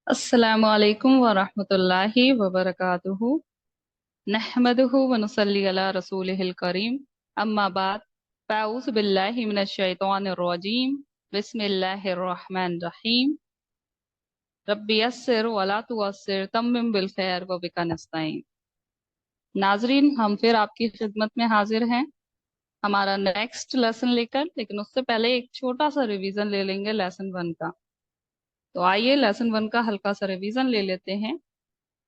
अस्सलामु अलैकुम वरहमतुल्लाहि वबरकातुहु नहमदुहु व नुसल्ली अला रसूलिहिल करीम अम्मा बाद फ़अऊज़ु बिल्लाहि मिनश शैतानिर रजीम बिस्मिल्लाहिर रहमानिर रहीम रब्बि यस्सिर वला तुअस्सिर तम्मिम बिल खैर व बिका नस्तईन। नाजरीन, हम फिर आपकी खिदमत में हाजिर हैं हमारा नेक्स्ट लेसन लेकर, लेकिन उससे पहले एक छोटा सा रिवीजन ले लेंगे लेसन वन का। तो आइए लेसन वन का हल्का सा रिवीजन ले लेते हैं।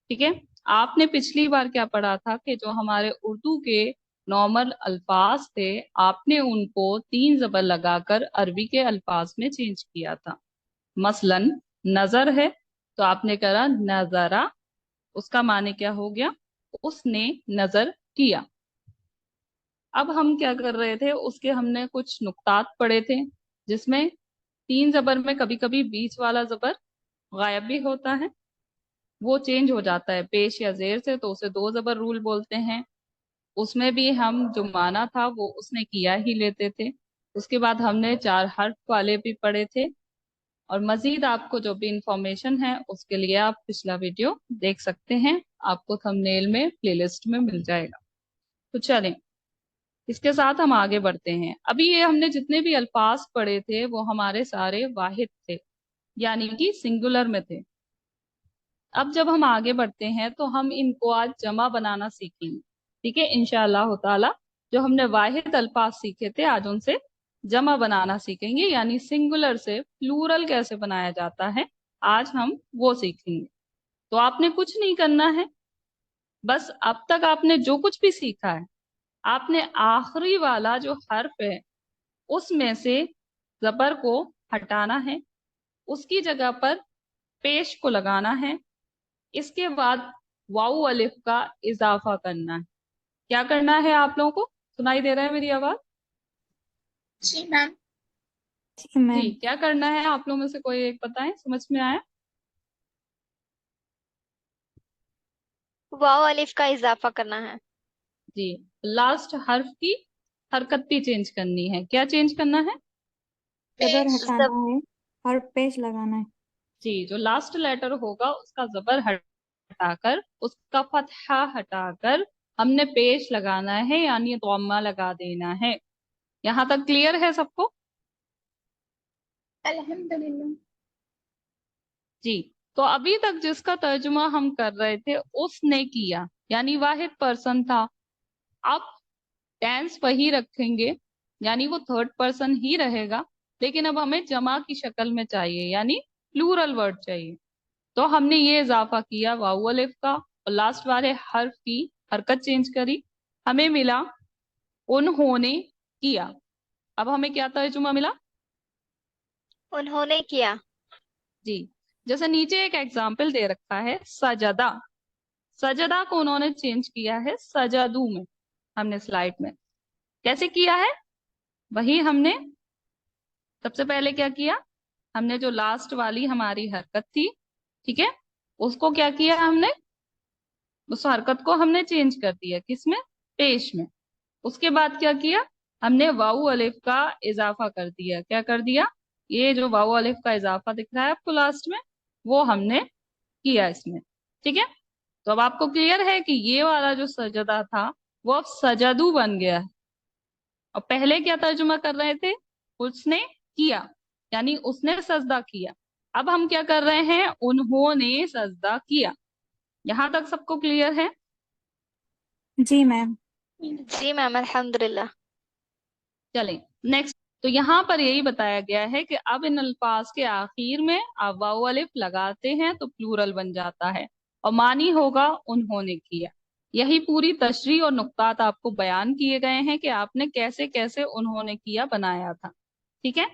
ठीक है, आपने पिछली बार क्या पढ़ा था कि जो हमारे उर्दू के नॉर्मल अल्फाज थे, आपने उनको तीन जबर लगाकर अरबी के अल्फाज में चेंज किया था। मसलन नजर है तो आपने करा नजरा, उसका माने क्या हो गया? उसने नजर किया। अब हम क्या कर रहे थे, उसके हमने कुछ नुक्तात पढ़े थे जिसमें तीन जबर में कभी कभी बीच वाला जबर गायब भी होता है, वो चेंज हो जाता है पेश या जेर से, तो उसे दो जबर रूल बोलते हैं। उसमें भी हम जो माना था वो उसने किया ही लेते थे। उसके बाद हमने चार हर्फ वाले भी पढ़े थे। और मजीद आपको जो भी इंफॉर्मेशन है उसके लिए आप पिछला वीडियो देख सकते हैं, आपको थंबनेल में प्लेलिस्ट में मिल जाएगा। तो चलें, इसके साथ हम आगे बढ़ते हैं। अभी ये हमने जितने भी अल्फाज पढ़े थे वो हमारे सारे वाहिद थे, यानी कि सिंगुलर में थे। अब जब हम आगे बढ़ते हैं तो हम इनको आज जमा बनाना सीखेंगे। ठीक है, इंशाअल्लाह ताला जो हमने वाहिद अल्फाज सीखे थे आज उनसे जमा बनाना सीखेंगे, यानी सिंगुलर से प्लूरल कैसे बनाया जाता है, आज हम वो सीखेंगे। तो आपने कुछ नहीं करना है, बस अब तक आपने जो कुछ भी सीखा है, आपने आखिरी वाला जो हर्फ है उसमें से जबर को हटाना है, उसकी जगह पर पेश को लगाना है। इसके बाद वाऊ अलिफ का इजाफा करना है। क्या करना है? आप लोगों को सुनाई दे रहा है मेरी आवाज? जी मैम। जी जी, मैम। क्या करना है आप लोगों में से कोई एक बताएं, समझ में आया? वाव अलिफ का इजाफा करना है। जी, लास्ट हर्फ की हरकत भी चेंज करनी है। क्या चेंज करना है? जबर पेश हटाना जब है और पेश लगाना है। जी, जो लास्ट लेटर होगा उसका जबर हटाकर, उसका फतहा हटाकर हमने पेश लगाना है, यानी दौमा लगा देना है। यहाँ तक क्लियर है सबको? अल्हम्दुलिल्लाह। जी, तो अभी तक जिसका तर्जुमा हम कर रहे थे उसने किया, यानी वाहिद पर्सन था। अब टेंस वही रखेंगे, यानी वो थर्ड पर्सन ही रहेगा, लेकिन अब हमें जमा की शक्ल में चाहिए, यानी प्लूरल वर्ड चाहिए। तो हमने ये इजाफा किया वाऊ अलिफ का, और लास्ट वाले हर्फ की हरकत चेंज करी, हमें मिला उन्होंने किया। अब हमें क्या तर्जुमा मिला? उन्होंने किया। जी, जैसे नीचे एक एग्जाम्पल दे रखा है सजदा, सजदा को उन्होंने चेंज किया है सजदू में। हमने स्लाइड में कैसे किया है? वही हमने सबसे पहले क्या किया, हमने जो लास्ट वाली हमारी हरकत थी, ठीक है, उसको क्या किया हमने, उस हरकत को हमने चेंज कर दिया किसमें? पेश में। उसके बाद क्या किया, हमने वाऊ अलिफ का इजाफा कर दिया। क्या कर दिया? ये जो वाऊ अलिफ का इजाफा दिख रहा है आपको लास्ट में, वो हमने किया इसमें। ठीक है, तो अब आपको क्लियर है कि ये वाला जो सजदा था वो अब सजदू बन गया है। और पहले क्या तर्जुमा कर रहे थे? उसने किया, यानी उसने सजदा किया। अब हम क्या कर रहे हैं? उन्होंने सजदा किया। यहां तक सबको क्लियर है? जी मैम। जी मैम, अल्हम्दुलिल्लाह। चलें नेक्स्ट। तो यहाँ पर यही बताया गया है कि अब इन अल्फाज के आखिर में आप वाऊ अलिफ लगाते हैं तो प्लूरल बन जाता है, और मानी होगा उन्होंने किया। यही पूरी तशरीह और नुक्तात आपको बयान किए गए हैं कि आपने कैसे कैसे उन्होंने किया बनाया था। ठीक है,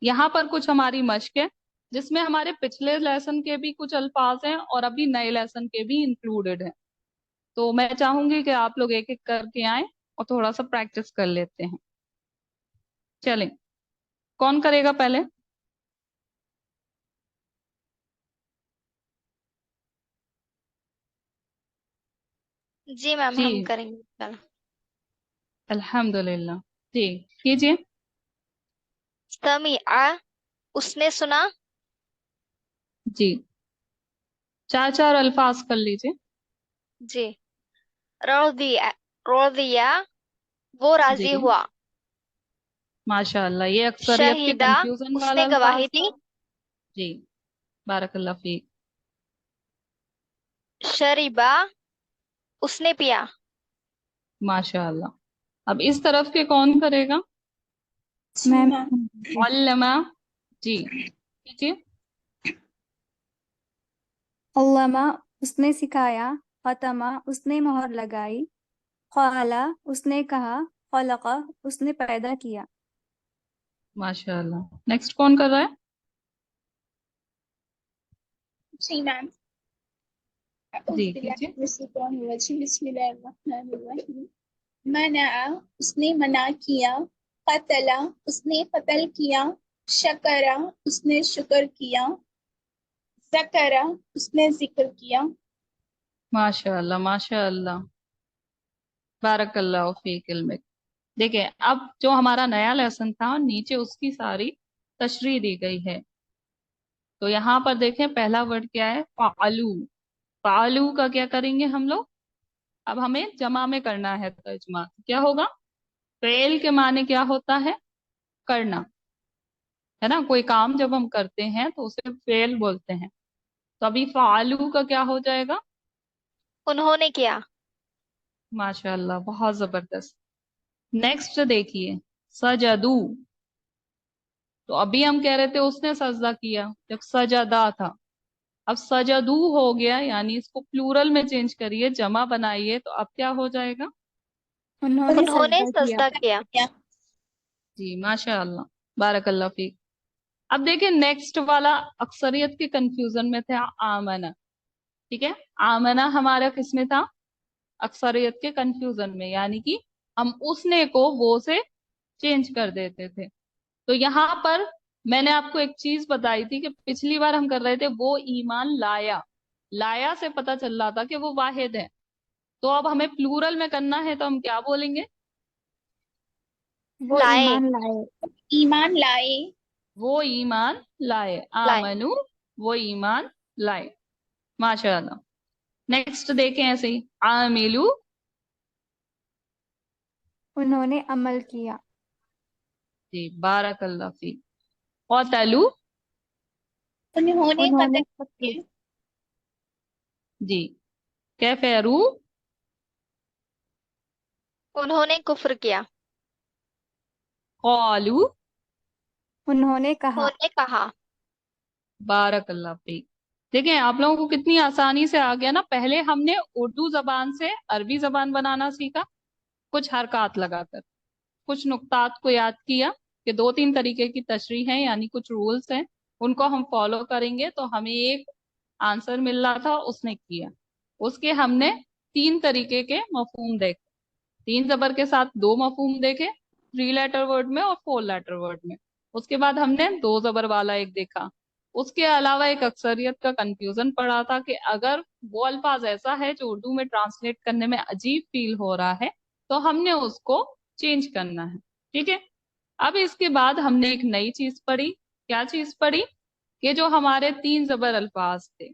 यहाँ पर कुछ हमारी मश्क है जिसमें हमारे पिछले लेसन के भी कुछ अल्फाज हैं और अभी नए लेसन के भी इंक्लूडेड हैं। तो मैं चाहूंगी कि आप लोग एक एक करके आए और थोड़ा सा प्रैक्टिस कर लेते हैं। चलें, कौन करेगा पहले? जी मैम, जी, हम करेंगे कल। अल्हम्दुलिल्लाह। जी, कीजिए। समीआ, उसने सुना। जी, चार चार अल्फाज कर लीजिए। जी। रौदिया, रौदिया वो राजी जी हुआ। माशाअल्लाह, ये अक्सरियत के शहीदा कंफ्यूजन वाला उसने अल्फाज गवाही था। दी। जी, बारकल्लाह फीक। शरीबा उसने पिया। माशाअल्लाह, अब इस तरफ के कौन करेगा? मैम। अल्लमा। जी कीजिए। अल्लामा उसने सिखाया। खतमा उसने मोहर लगाई। क़ाला उसने कहा। खलक़ा उसने पैदा किया। माशाअल्लाह, नेक्स्ट कौन कर रहा है? जी मैम। जी कीजिए। बिस्मिल्लाहिर्रहमानिर्रहीम। मना उसने मना किया। कतला उसने कत्ल किया। शकरा उसने शुक्र किया। ज़करा उसने जिक्र किया। माशाअल्लाह माशाअल्लाह, बारकल्लाह फीक इल्मिक। देखिए, अब जो हमारा नया लेसन था नीचे उसकी सारी तशरीह दी गई है। तो यहाँ पर देखें, पहला वर्ड क्या है? फालू। फालू का क्या करेंगे हम लोग? अब हमें जमा में करना है तर्जुमा। क्या होगा? फेल के माने क्या होता है? करना, है ना? कोई काम जब हम करते हैं तो उसे फेल बोलते हैं। तो अभी फालू का क्या हो जाएगा? उन्होंने किया। माशाअल्लाह, बहुत जबरदस्त। नेक्स्ट देखिए, सजदू। तो अभी हम कह रहे थे उसने सजदा किया जब सजदा था। अब सजदू हो गया, यानी इसको प्लूरल में चेंज करिए, जमा बनाइए, तो अब क्या हो जाएगा? उन्होंने उन्होंने सजदा किया। सजदा किया। या जी माशाअल्लाह, बारकल्लाह फीक। अब देखिए नेक्स्ट वाला अक्सरियत के कंफ्यूजन में था आमना। ठीक है, आमना हमारा किस में था? अक्सरियत के कंफ्यूजन में, यानी कि हम उसने को वो से चेंज कर देते थे। तो यहाँ पर मैंने आपको एक चीज बताई थी कि पिछली बार हम कर रहे थे वो ईमान लाया। लाया से पता चल रहा था कि वो वाहिद है। तो अब हमें प्लूरल में करना है, तो हम क्या बोलेंगे? वो लाए। ईमान लाए। ईमान लाए। वो ईमान लाए। लाए। आमनु, वो ईमान लाए। माशाअल्लाह। नेक्स्ट देखें ऐसे ही, आमिलू। उन्होंने अमल किया। जी बारकल्लाह फी। कतलू। उन्होंने उन्होंने कत्ल कत्ल किया। जी कैफेरू। उन्होंने कुफ्र किया। कौलू। उन्होंने कहा। उन्होंने कहा। बारकल्लाह फी। देखें आप लोगों को कितनी आसानी से आ गया ना। पहले हमने उर्दू जबान से अरबी जबान बनाना सीखा, कुछ हरकत लगाकर, कुछ नुक्तात को याद किया कि दो तीन तरीके की तशरीह है, यानी कुछ रूल्स हैं, उनको हम फॉलो करेंगे तो हमें एक आंसर मिल रहा था, उसने किया। उसके हमने तीन तरीके के मफहूम देखे, तीन जबर के साथ दो मफहूम देखे, थ्री लेटर वर्ड में और फोर लेटर वर्ड में। उसके बाद हमने दो जबर वाला एक देखा। उसके अलावा एक अक्सरियत का कंफ्यूजन पड़ा था कि अगर वो अल्फाज ऐसा है जो उर्दू में ट्रांसलेट करने में अजीब फील हो रहा है तो हमने उसको चेंज करना है। ठीक है, अब इसके बाद हमने एक नई चीज पढ़ी। क्या चीज पढ़ी? कि जो हमारे तीन जबर अल्फाज थे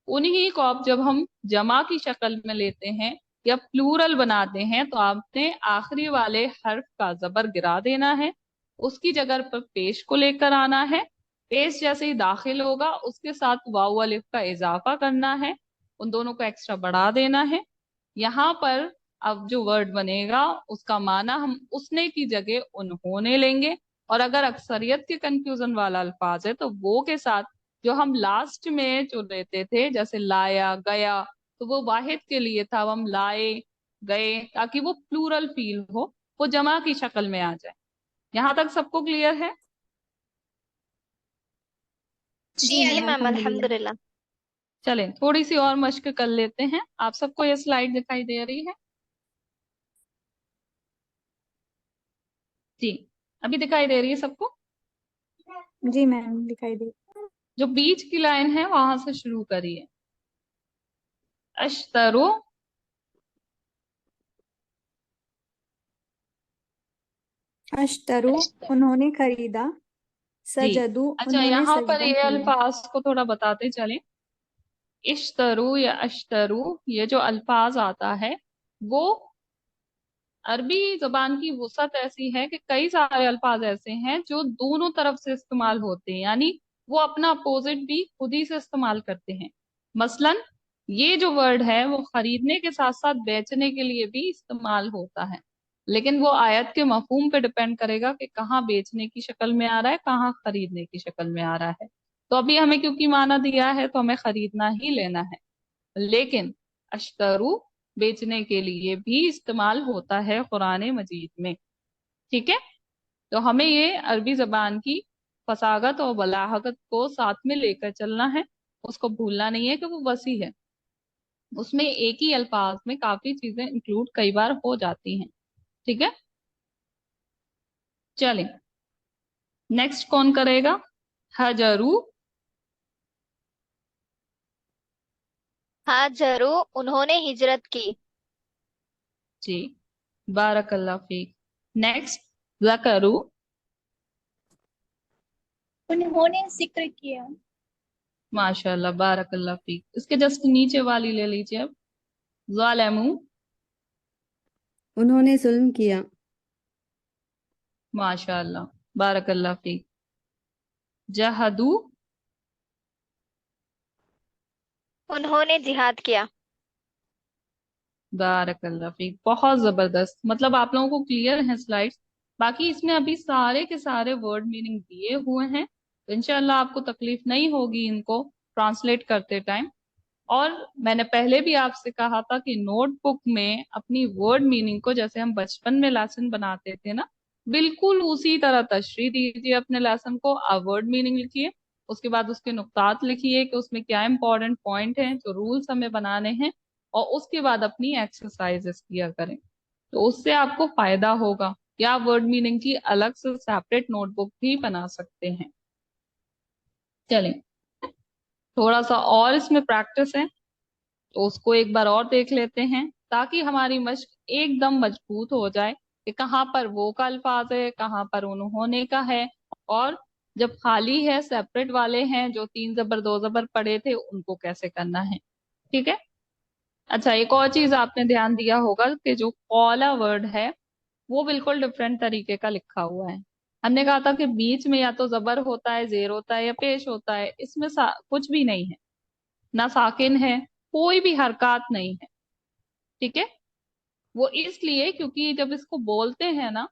उन्हीं को अब जब हम जमा की शक्ल में लेते हैं या प्लूरल बनाते हैं तो आपने आखिरी वाले हर्फ का जबर गिरा देना है, उसकी जगह पर पेश को लेकर आना है। पेश जैसे ही दाखिल होगा उसके साथ वाव अलिफ का इजाफा करना है, उन दोनों को एक्स्ट्रा बढ़ा देना है। यहाँ पर अब जो वर्ड बनेगा उसका माना हम उसने की जगह उन्होंने लेंगे। और अगर अक्सरियत के कंफ्यूजन वाला अल्फाज है तो वो के साथ जो हम लास्ट में जो लेते थे, जैसे लाया गया, तो वो वाहिद के लिए था, वो हम लाए गए, ताकि वो प्लूरल फील हो, वो जमा की शक्ल में आ जाए। यहाँ तक सबको क्लियर है? जी जी जी मैम मैम अल्हम्दुलिल्लाह। अल्हम्दुलिल्लाह। चलें थोड़ी सी और मश्क कर लेते हैं। आप सबको ये स्लाइड दिखाई दे रही है? जी, अभी दिखाई दे रही है सबको? जी मैम दिखाई दे। जो बीच की लाइन है वहां से शुरू करिए। अश्तरो। अश्तरू उन्होंने खरीदा। जी सजदू अच्छा, उन्होंने यहाँ पर सजदा ये किया। अल्फाज को थोड़ा बताते चलें। इश्तरू या अश्तरू, ये जो अल्फाज आता है वो अरबी जबान की वुसअत ऐसी है कि कई सारे अल्फाज ऐसे हैं जो दोनों तरफ से इस्तेमाल होते हैं, यानी वो अपना अपोजिट भी खुद ही से इस्तेमाल करते हैं। मसलन ये जो वर्ड है वो खरीदने के साथ साथ बेचने के लिए भी इस्तेमाल होता है, लेकिन वो आयत के मफहूम पे डिपेंड करेगा कि कहाँ बेचने की शक्ल में आ रहा है, कहाँ खरीदने की शक्ल में आ रहा है। तो अभी हमें क्योंकि माना दिया है तो हमें खरीदना ही लेना है, लेकिन अश्तरू बेचने के लिए भी इस्तेमाल होता है कुरान मजीद में। ठीक है, तो हमें ये अरबी जबान की फसागत और बलागत को साथ में लेकर चलना है, उसको भूलना नहीं है कि वो वसी है, उसमें एक ही अल्फाज में काफी चीजें इंक्लूड कई बार हो जाती हैं। ठीक है, चलें नेक्स्ट कौन करेगा? हजरू। हाजरू, उन्होंने हिजरत की। जी, बारकल्लाह फीक। नेक्स्ट ज़करू। उन्होंने जिक्र किया। माशाल्लाह, बारकल्लाह फीक। इसके जस्ट नीचे वाली ले लीजिए अब, ज़ालमू। उन्होंने जुल्म किया। माशाल्लाह, बारकल्लाह फीक। जहदू। उन्होंने जिहाद किया। बारकल्लाह फीक, बहुत जबरदस्त। मतलब आप लोगों को क्लियर है स्लाइड्स? बाकी इसमें अभी सारे के सारे वर्ड मीनिंग दिए हुए हैं, तो इंशाल्लाह आपको तकलीफ नहीं होगी इनको ट्रांसलेट करते टाइम। और मैंने पहले भी आपसे कहा था कि नोटबुक में अपनी वर्ड मीनिंग को, जैसे हम बचपन में लेसन बनाते थे ना, बिल्कुल उसी तरह तशरीह दीजिए अपने लेसन को। आप वर्ड मीनिंग लिखिए, उसके बाद उसके नुक्तात लिखिए कि उसमें क्या इंपॉर्टेंट पॉइंट हैं, जो रूल्स हमें बनाने हैं, और उसके बाद अपनी एक्सरसाइजेस किया करें, तो उससे आपको फायदा होगा। या वर्ड मीनिंग की अलग से सेपरेट नोटबुक भी बना सकते हैं। चलें, थोड़ा सा और इसमें प्रैक्टिस है तो उसको एक बार और देख लेते हैं, ताकि हमारी मश्क एकदम मजबूत हो जाए कि कहाँ पर वो का अल्फाज है, कहाँ पर उन्होंने का है, और जब खाली है सेपरेट वाले हैं जो 3 जबर 2 जबर पड़े थे उनको कैसे करना है। ठीक है, अच्छा एक और चीज आपने ध्यान दिया होगा कि जो कौला वर्ड है वो बिल्कुल डिफरेंट तरीके का लिखा हुआ है। हमने कहा था कि बीच में या तो जबर होता है, जेर होता है, या पेश होता है, इसमें कुछ भी नहीं है, ना साकिन है, कोई भी हरकत नहीं है। ठीक है, वो इसलिए क्योंकि जब इसको बोलते हैं ना,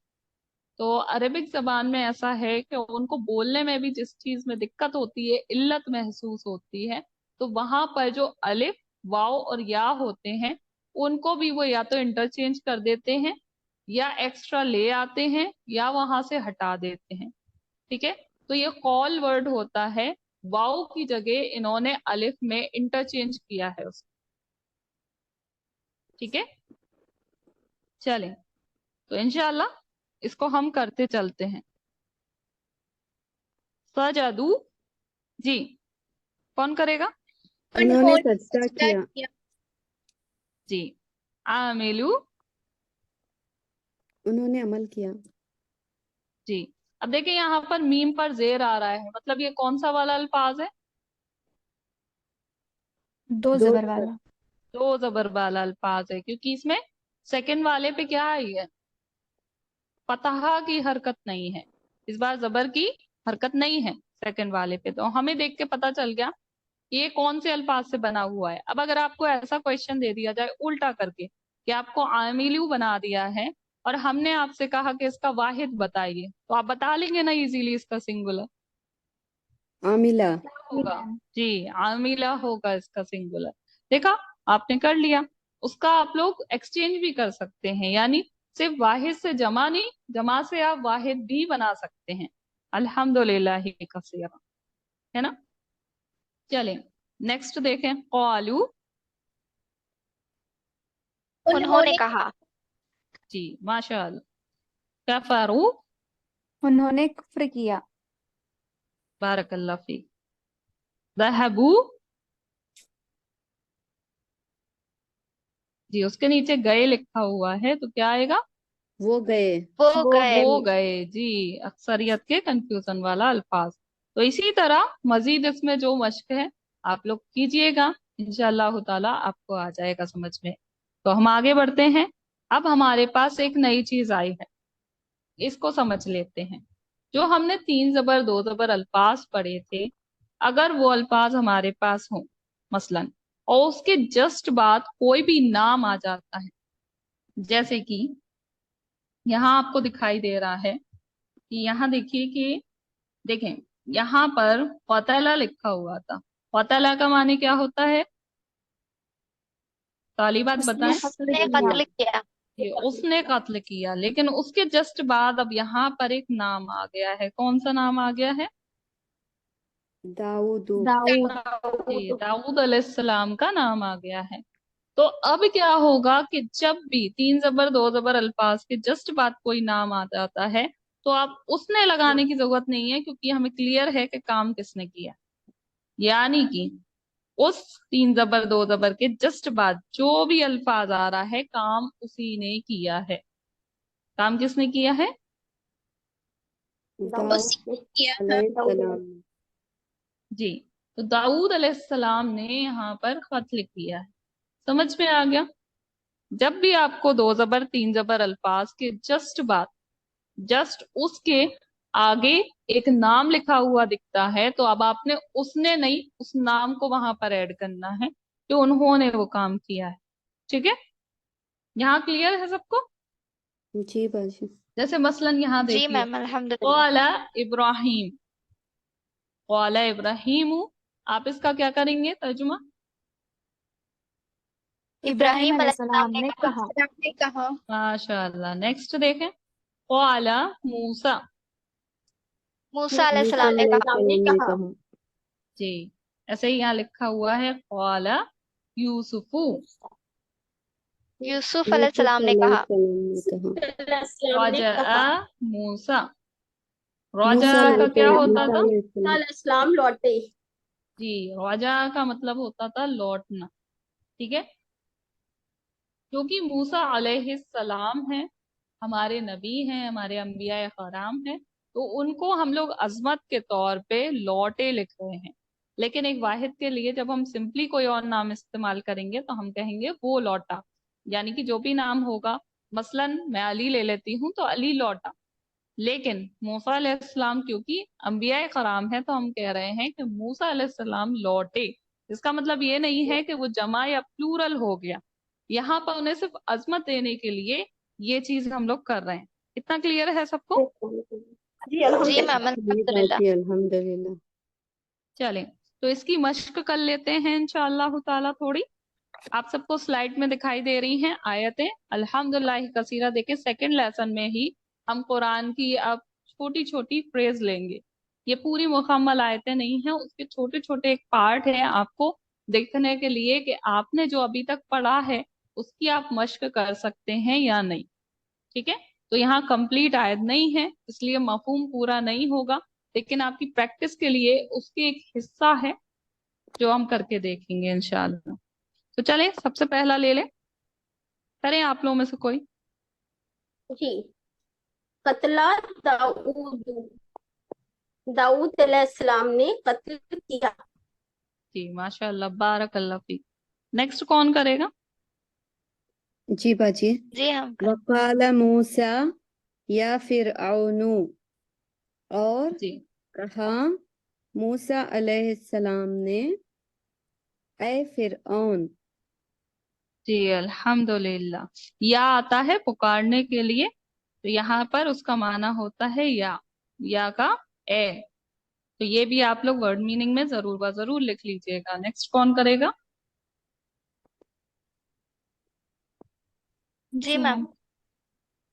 तो अरेबिक जबान में ऐसा है कि उनको बोलने में भी जिस चीज में दिक्कत होती है, इल्लत महसूस होती है, तो वहां पर जो अलिफ वाव और या होते हैं उनको भी वो या तो इंटरचेंज कर देते हैं, या एक्स्ट्रा ले आते हैं, या वहां से हटा देते हैं। ठीक है, तो ये कॉल वर्ड होता है, वाव की जगह इन्होंने अलिफ में इंटरचेंज किया है उसको। ठीक है, चलें तो इंशाल्लाह इसको हम करते चलते हैं। सजादू। जी, कौन करेगा? उन्होंने उन्होंने सजदा सजदा किया। किया। जी, आमिलू। उन्होंने अमल किया। जी, अब देखिए यहाँ पर मीम पर जेर आ रहा है, मतलब ये कौन सा वाला अल्फाज है? दो दो जबर जबर। वाला। 2 जबर वाला अल्फाज है, क्योंकि इसमें सेकंड वाले पे क्या आई है? फतहा की हरकत नहीं है, इस बार जबर की हरकत नहीं है सेकंड वाले पे, तो हमें देख के पता चल गया ये कौन से अल्फाज से बना हुआ है। अब अगर आपको ऐसा क्वेश्चन दे दिया जाए उल्टा करके कि आपको आमिलू बना दिया है और हमने आपसे कहा कि इसका वाहिद बताइए, तो आप बता लेंगे ना इजीली इसका सिंगुलर? आमिला। होगा जी, आमिला होगा इसका सिंगुलर। देखा, आपने कर लिया। उसका आप लोग एक्सचेंज भी कर सकते हैं, यानी सिर्फ वाहिद से जमा नहीं, जमा से आप वाहिद भी बना सकते हैं। अल्हम्दुलिल्लाह कसीरा, है ना। चलें नेक्स्ट देखें, क़ालू। उन्होंने उन्होंने कहा। जी, माशाअल्लाह। कफरू। उन्होंने कुफ्र किया। बारकल्लाह फीक। ज़हबू। जी, उसके नीचे गए लिखा हुआ है तो क्या आएगा? वो गए। वो गए। वो गए। जी, अक्सरियत के कंफ्यूजन वाला अल्फाज। तो इसी तरह मजीद इसमें जो मश्क है आप लोग कीजिएगा, इंशाअल्लाह ताला आपको आ जाएगा समझ में। तो हम आगे बढ़ते हैं। अब हमारे पास एक नई चीज आई है, इसको समझ लेते हैं। जो हमने 3 ज़बर 2 ज़बर अल्फाज पढ़े थे, अगर वो अल्फाज हमारे पास हों मसलन, और उसके जस्ट बाद कोई भी नाम आ जाता है, जैसे कि यहाँ आपको दिखाई दे रहा है कि यहाँ देखिए कि देखें यहाँ पर क़तला लिखा हुआ था। क़तला का माने क्या होता है? तालिबात उसने बताएं। कत्ल उसने किया। कत्ल किया। ये उसने कत्ल किया, लेकिन उसके जस्ट बाद अब यहाँ पर एक नाम आ गया है। कौन सा नाम आ गया है? दाऊद। जी, दाऊद अलैहिस्सलाम का नाम आ गया है। तो अब क्या होगा कि जब भी 3 ज़बर 2 ज़बर अल्फाज के जस्ट बाद कोई नाम आ जाता है, तो आप उसने लगाने की जरूरत नहीं है, क्योंकि हमें क्लियर है कि काम किसने किया। यानी कि उस 3 ज़बर 2 ज़बर के जस्ट बाद जो भी अल्फाज आ रहा है, काम उसी ने किया है। काम किसने किया है? दाऊद उसने किया। अलैहिस्सलाम। जी, तो दाऊद अलैहिस्सलाम ने यहाँ पर कत्ल किया है। समझ में आ गया? जब भी आपको 2 ज़बर 3 ज़बर अल्फाज के जस्ट बाद, जस्ट उसके आगे एक नाम लिखा हुआ दिखता है, तो अब आपने उसने नहीं, उस नाम को वहां पर ऐड करना है कि उन्होंने वो काम किया है। ठीक है, यहाँ क्लियर है सबको? जी बाजी। जैसे मसलन यहाँ जी देखिए, मैम, अल्हम्दुलिल्लाह। क़ाला इब्राहिम, क़ाला इब्राहिम, आप इसका क्या करेंगे तर्जुमा? इब्राहिम इब्राहिम अलैहिस्सलाम अलैहिस्सलाम ने ने कहा। कहा। आपने कहा। माशाअल्लाह। नेक्स्ट देखें, क़ाला मूसा। मूसा मूसा अलैहिस्सलाम ने कहा। अलैहिस्सलाम ने कहा। जी, ऐसे ही यहाँ लिखा हुआ है, क़ाला यूसुफु। यूसुफ यूसुफ अलैहिस्सलाम ने कहा। अलैहिस्सलाम ने कहा। रजा मूसा। रजा मूसा का लौटे, क्या होता मूसा था? अलैहिस्सलाम लौटे। जी, रजा का मतलब होता था लौटना। ठीक है, क्योंकि मूसा अलैहिस्सलाम है, हमारे नबी हैं, हमारे अंबिया कराम हैं, तो उनको हम लोग अजमत के तौर पे लौटे लिख रहे हैं। लेकिन एक वाहिद के लिए जब हम सिंपली कोई और नाम इस्तेमाल करेंगे तो हम कहेंगे वो लौटा। यानी कि जो भी नाम होगा, मसलन मैं अली ले लेती हूँ तो अली लौटा। लेकिन मूसा अलैहिस्सलाम क्योंकि अंबिया कराम है, तो हम कह रहे हैं कि मूसा अलैहिस्सलाम लौटे। इसका मतलब ये नहीं है कि वो जमा या प्लूरल हो गया। यहाँ पर उन्हें सिर्फ अजमत देने के लिए ये चीज हम लोग कर रहे हैं। इतना क्लियर है सबको? जी मैम, जी अल्हम्दुलिल्लाह। बाजी अल्हम्दुलिल्लाह। चलें, तो इसकी मश्क कर लेते हैं इंशाअल्लाह ताला थोड़ी। आप सबको स्लाइड में दिखाई दे रही हैं आयतें अल्हम्दुलिल्लाह कसीरा। देखिए, सेकंड लेसन में ही हम कुरान की अब छोटी छोटी फ्रेज लेंगे। ये पूरी मुकम्मल आयतें नहीं हैं, उसके छोटे छोटे एक पार्ट है आपको देखने के लिए कि आपने जो अभी तक पढ़ा है उसकी आप मश्क कर सकते हैं या नहीं। ठीक है, तो यहाँ कंप्लीट आयत नहीं है, इसलिए मफहूम पूरा नहीं होगा, लेकिन आपकी प्रैक्टिस के लिए उसके एक हिस्सा है जो हम करके देखेंगे इंशाअल्लाह। तो चले, सबसे पहला ले लें, करें आप लोगों में से कोई। जी। कत्ला दाऊद, दाऊद अलैहिस्सलाम ने कत्ल किया। जी माशाअल्लाह, बारकल्लाह फीक। नेक्स्ट कौन करेगा? जी बाजी। जी हम वक़ाल मूसा या फिरऔनु, और जी कहा मूसा अलैहिस्सलाम ने, ऐ फिरऔन। जी, अल्हम्दुलिल्लाह। या आता है पुकारने के लिए, तो यहाँ पर उसका माना होता है या का ए। तो ये भी आप लोग वर्ड मीनिंग में जरूर व जरूर लिख लीजिएगा। नेक्स्ट कौन करेगा? जी मैम।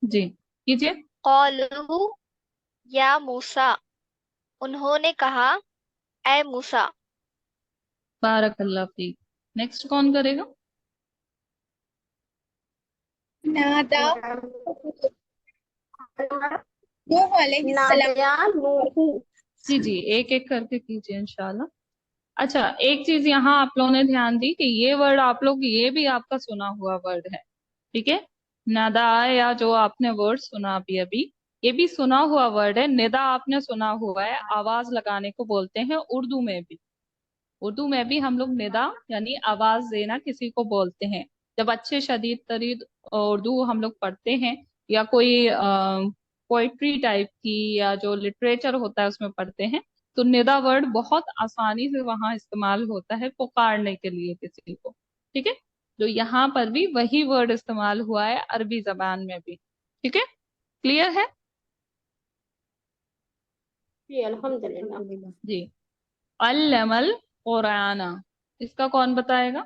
जी कीजिए। क़ालू या मूसा, उन्होंने कहा, ऐ मूसा। बारकल्लाह फीक। नेक्स्ट कौन करेगा? नादा नूह अलैहिस्सलाम। नादया नूहू। जी जी, एक एक करके कीजिए इंशाल्लाह। अच्छा, एक चीज यहाँ आप लोगों ने ध्यान दी कि ये वर्ड आप लोग, ये भी आपका सुना हुआ वर्ड है। ठीक है, नदा, या जो आपने वर्ड सुना अभी अभी, ये भी सुना हुआ वर्ड है। निदा आपने सुना हुआ है, आवाज लगाने को बोलते हैं उर्दू में भी। اردو میں بھی ہم لوگ ندا یعنی آواز دینا کسی کو بولتے ہیں. جب اچھے شدید ترین اردو ہم لوگ پڑھتے ہیں یا کوئی پوئٹری ٹائپ کی یا جو لٹریچر ہوتا ہے اس میں پڑھتے ہیں تو ندا ورڈ بہت آسانی سے وہاں استعمال ہوتا ہے پکارنے کے لیے کسی کو. ٹھیک ہے, جو یہاں پر بھی وہی ورڈ استعمال ہوا ہے عربی زبان میں بھی. ٹھیک ہے, کلیئر ہے؟ جی الحمدللہ. الحمدللہ. جی. علم القرآن, اس کا کون بتائے گا؟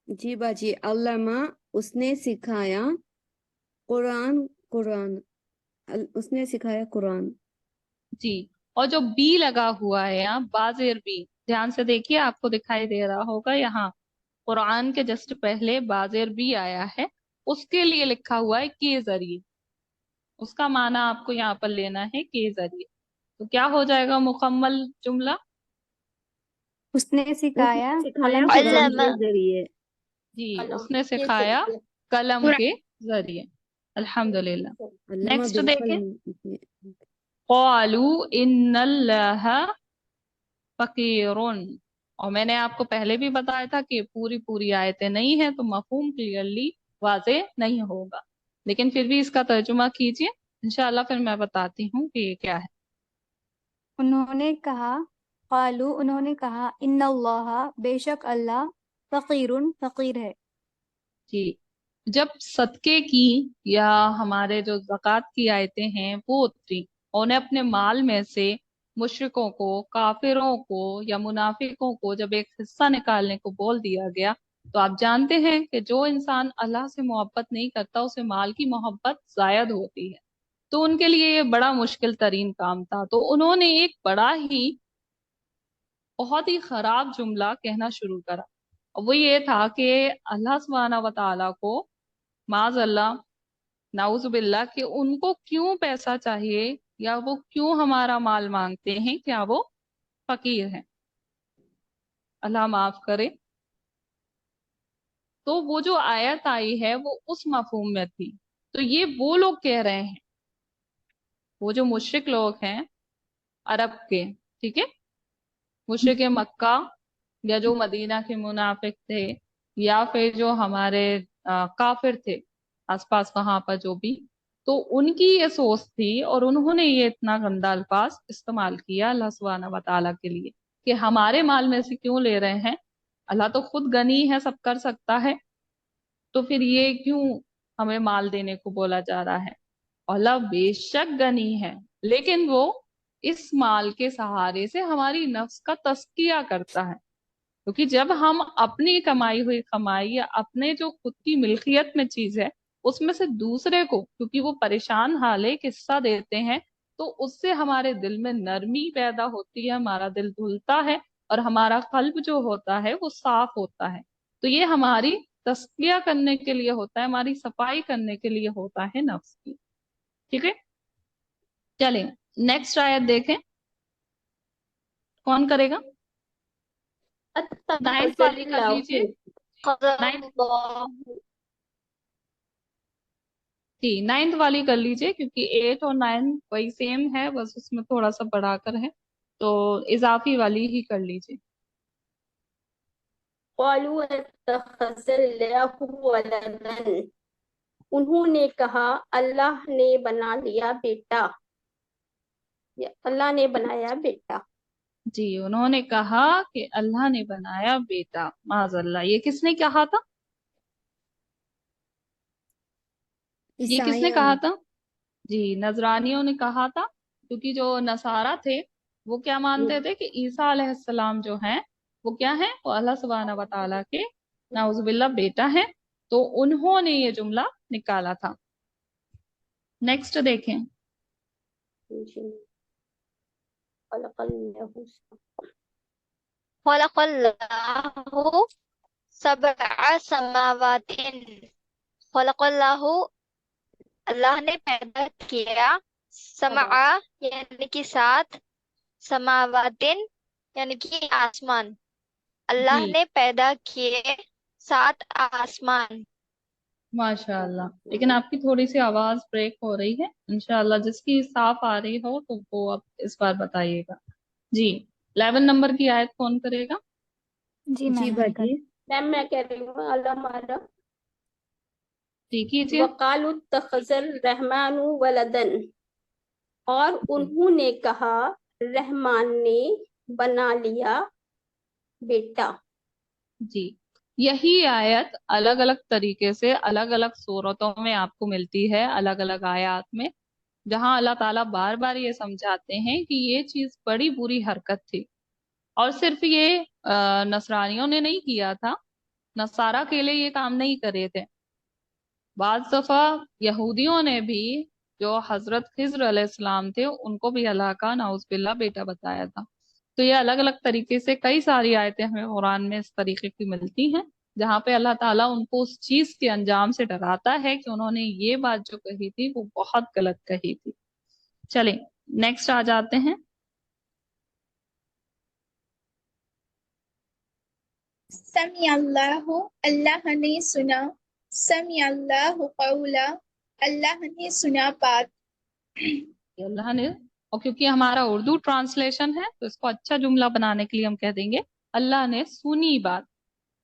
جی باجی. علامہ اس نے سکھایا, قرآن اس نے سکھایا قرآن. جی, اور جو بی لگا ہوا ہے یہاں بازر بی, دھیان سے دیکھیے آپ کو دکھائی دے رہا ہوگا یہاں قرآن کے جسٹ پہلے بازر بی آیا ہے, اس کے لیے لکھا ہوا ہے کے ذریعے. اس کا معنی آپ کو یہاں پر لینا ہے کے ذریعے. تو کیا ہو جائے گا مکمل جملہ؟ اس نے اس سکھایا نے سکھایا قلم کے قرآن علم کے ذریعے. ذریعے. جی, قلم اس نے کے سکھایا ذریعے. قلم کے ذریعے. الحمدللہ. علامہ نیکسٹ دیکھیں. بالقلم. قالوا ان اللہ فقیر, اور میں نے آپ کو پہلے بھی بتایا تھا کہ پوری آیتیں نہیں ہیں تو مفہوم کلیئرلی واضح نہیں ہوگا, لیکن پھر بھی اس کا ترجمہ کیجئے انشاءاللہ, پھر میں بتاتی ہوں کہ یہ کیا ہے. انہوں نے کہا قالو انہوں نے کہا ان اللہ بے شک اللہ فقیر فقیر ہے. جی, جب صدقے کی یا ہمارے جو زکوٰۃ کی آیتیں ہیں وہ اتری, انہیں اپنے مال میں سے مشرکوں کو, کافروں کو یا منافقوں کو جب ایک حصہ نکالنے کو بول دیا گیا, تو آپ جانتے ہیں کہ جو انسان اللہ سے محبت نہیں کرتا اسے مال کی محبت زائد ہوتی ہے, تو ان کے لیے یہ بڑا مشکل ترین کام تھا. تو انہوں نے ایک بہت ہی خراب جملہ کہنا شروع کرا, اور وہ یہ تھا کہ اللہ سبحانہ و تعالیٰ کو معاذ اللہ نعوذ باللہ کہ ان کو کیوں پیسہ چاہیے یا وہ کیوں ہمارا مال مانگتے ہیں, کیا وہ فقیر ہیں؟ اللہ معاف کرے. تو وہ جو آیت آئی ہے وہ اس مفہوم میں تھی. تو یہ وہ لوگ کہہ رہے ہیں, وہ جو مشرک لوگ ہیں عرب کے, ٹھیک ہے, مشرک مکہ یا جو مدینہ کے منافق تھے یا پھر جو ہمارے کافر تھے آس پاس وہاں پر جو بھی, تو ان کی یہ سوچ تھی اور انہوں نے یہ اتنا گندا الفاظ استعمال کیا اللہ سبحانہ و تعالیٰ کے لیے کہ ہمارے مال میں سے کیوں لے رہے ہیں, اللہ تو خود غنی ہے, سب کر سکتا ہے, تو پھر یہ کیوں ہمیں مال دینے کو بولا جا رہا ہے. اللہ بے شک غنی ہے, لیکن وہ اس مال کے سہارے سے ہماری نفس کا تزکیہ کرتا ہے, کیونکہ جب ہم اپنی کمائی ہوئی کمائی یا اپنے جو خود کی ملکیت میں چیز ہے اس میں سے دوسرے کو, کیونکہ وہ پریشان حال ہے, حصہ دیتے ہیں, تو اس سے ہمارے دل میں نرمی پیدا ہوتی ہے, ہمارا دل دھلتا ہے اور ہمارا قلب جو ہوتا ہے وہ صاف ہوتا ہے. تو یہ ہماری تزکیہ کرنے کے لیے ہوتا ہے, ہماری صفائی کرنے کے لیے ہوتا ہے نفس کی. ٹھیک ہے, چلیں نیکسٹ آیت دیکھیں, کون کرے گا؟ نائنتھ والی کر لیجئے. جی, نائنتھ والی کر لیجئے کیونکہ 8 اور 9 وہی سیم ہے, بس اس میں تھوڑا سا بڑھا کر ہے, تو اضافی والی ہی کر لیجئے. قالوا اتخذ اللہ ولدا, انہوں نے کہا اللہ نے بنا لیا بیٹا, اللہ نے بنایا بیٹا. جی, انہوں نے کہا کہ اللہ نے بنایا بیٹا. معاذ اللہ, یہ کس نے کہا تھا؟ یہ کس نے عیسائیوں کہا نے. تھا؟ جی, نذرانیوں نے کہا تھا, کیونکہ جو نصارہ تھے وہ کیا مانتے تھے کہ عیسیٰ علیہ السلام جو ہیں وہ کیا ہیں, وہ اللہ سبحانہ و تعالیٰ کے نعوذ باللہ بیٹا ہیں, تو انہوں نے یہ جملہ نکالا تھا. نیکسٹ دیکھیں. خلق اللہ خلق اللہ سبع سماوات, خلق اللہ اللہ نے پیدا کیا, سمع یعنی کہ 7, سماوات یعنی کہ آسمان, اللہ جی, نے پیدا کیے 7 آسمان. ماشاء اللہ, لیکن آپ کی تھوڑی سی آواز بریک ہو رہی ہے, انشاءاللہ جس کی صاف آ رہی ہو تو وہ اب اس بار بتائیے گا. جی, 11 नंबर की आयत कौन करेगा? जी जी मैम बाजी। मैम मैं कह रही हूँ अल्लाह मारा ठीक कीजिए। वकालु तखज़ल रहमानु वलदन, और उन्होंने कहा रहमान ने बना लिया बेटा। जी, यही आयत अलग अलग तरीके से अलग अलग सूरतों में आपको मिलती है, अलग अलग आयत में, जहां अल्लाह ताला बार बार ये समझाते हैं कि ये चीज बड़ी बुरी हरकत थी। और सिर्फ ये नसरानियों ने नहीं किया था, नसारा अकेले ये काम नहीं करे थे। बाज दफा यहूदियों ने भी, जो हजरत खिज्र अलैहिस्सलाम थे, उनको भी अल्लाह का नाउज़ुबिल्लाह बेटा बताया था। तो ये अलग अलग तरीके से कई सारी आयतें हमें कुरान में इस तरीके की मिलती हैं, जहाँ पे अल्लाह ताला उनको उस चीज के अंजाम से डराता है कि उन्होंने ये बात जो कही थी वो बहुत गलत कही थी। चलें, नेक्स्ट आ जाते हैं। समी अल्लाहु, अल्लाह ने सुना। समी अल्लाहु कौला, अल्लाह ने सुना बात। ये अल्लाह ने, और क्योंकि हमारा उर्दू ट्रांसलेशन है तो इसको अच्छा जुमला बनाने के लिए हम कह देंगे अल्लाह ने सुनी बात।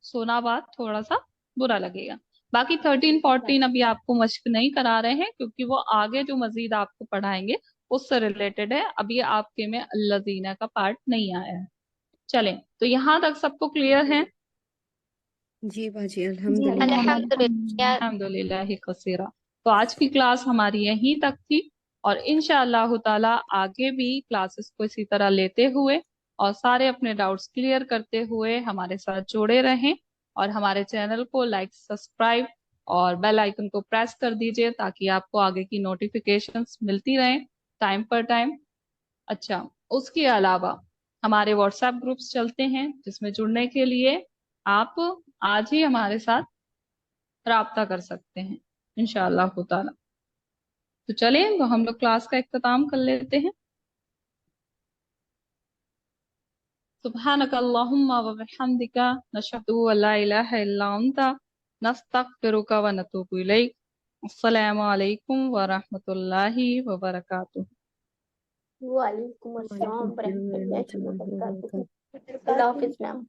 सुना बात थोड़ा सा बुरा लगेगा। बाकी 13 14 अभी आपको मश्क नहीं करा रहे हैं, क्योंकि वो आगे जो मजीद आपको पढ़ाएंगे उससे रिलेटेड है। अभी आपके में अल्लाजीना का पार्ट नहीं आया है। चलें, तो यहाँ तक सबको क्लियर है? जी बाजी जी अल्हम्दुलिल्लाह। अल्हम्दुलिल्लाह। अल्हम्दुलिल्लाह कसीरा। तो आज की क्लास हमारी यहीं तक थी, और इंशाअल्लाह ताला आगे भी क्लासेस को इसी तरह लेते हुए और सारे अपने डाउट्स क्लियर करते हुए हमारे साथ जुड़े रहें। और हमारे चैनल को लाइक, सब्सक्राइब और बेल आइकन को प्रेस कर दीजिए, ताकि आपको आगे की नोटिफिकेशंस मिलती रहें टाइम पर टाइम। अच्छा, उसके अलावा हमारे व्हाट्सएप ग्रुप्स चलते हैं, जिसमें जुड़ने के लिए आप आज ही हमारे साथ राब्ता कर सकते हैं इंशाअल्लाह ताला। तो चलें, तो हम लोग क्लास का इख्तिताम कर लेते हैं। सुब्हानक अल्लाहुम्मा व बिहम्दिका नशहदु अल्ला इलाहा इल्ला अंता नस्तगफिरुका व नतूबु इलैक। अस्सलामु अलैकुम व रहमतुल्लाहि व बरकातुहू। वालेकुम अस्सलाम वालेकुम वरहमतुल्लाहि अस्सलाम वबरकातुहू। वरहमतुल्लाहि अल्लाह हाफिज मैम।